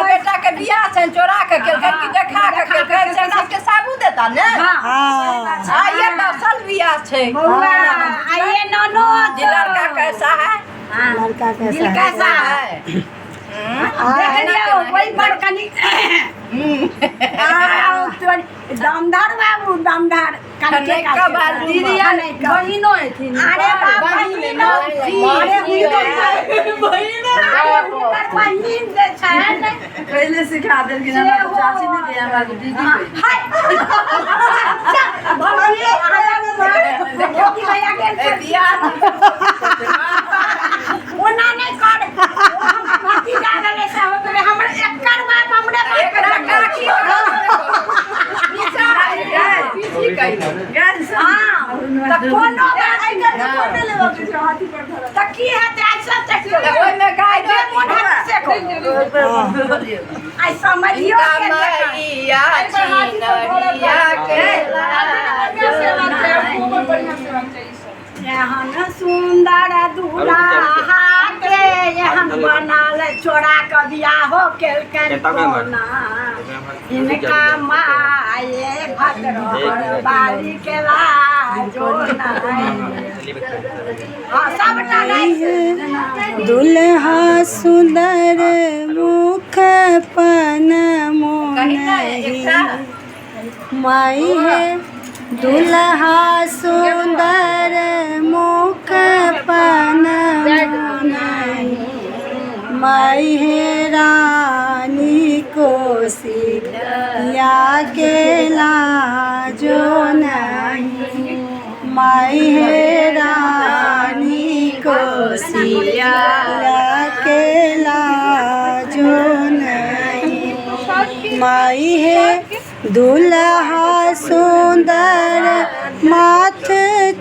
बेटा के बियाह छै चोरा के केलखन कि देखा के केलखन से हमरा के साबू देता ने हां ये तो असल बियाह छै आइए नोनो लड़का कैसा है लड़का कैसा है देख लियो कोई बड़कनी दमदार बाबू दमदार कने का बात दीदी बहिनो थी अरे बहिनो अरे बहिन दे छै पहले सिखा दे कि ना चाची ने दिया हमारी दीदी देखो कि भैया के दिया ओना नहीं कर भतीजा गले से हमर एकर बात हमरे एकरा का की त कोनो बात के फोटो लेबो के हाथी पर धर त की है ऐसा चक्कर ओइ में गाय दे मोढ़ा से को आई समझियो के मैया चिनरिया के यहाँ सुंदर दूल्हा के यहाँ बनाल चोरा के बियाहो केलकन कोना इनका माये भद्र बाली के लाजो नहीं हां सबटा नहीं दुल्हा सुंदर मुख पन मोनही माई है दुल्हा सुंदर मुख पन मोनही माई है रानी कोसिया के लाजो नहीं माई है रानी कोसिया के लाजो नहीं माई है दुल्हा सुंदर माथ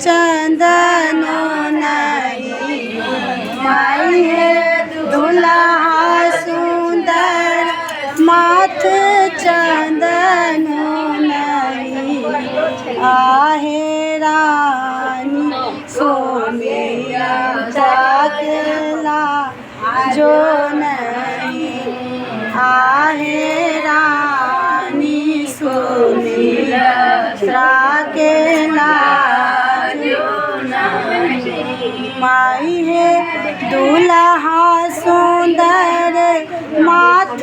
चंदनो नहीं माई है दुल्हा सुंदर माथ चंदनो नहीं आहे रानी सोमिया जागला जो नहीं आहे रानी सोमिया जागला जो नहीं माई है दुल्हा सुंदर माथ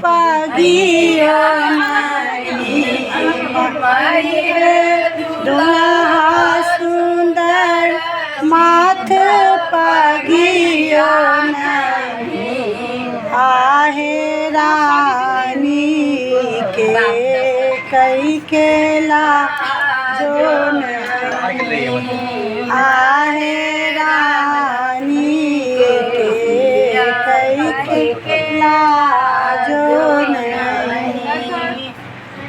पगियो नहीं माई है दुल्हा सुंदर माथ पगियो नहीं आहे रानी के कई केला जो नहीं आहे रानी के कई केला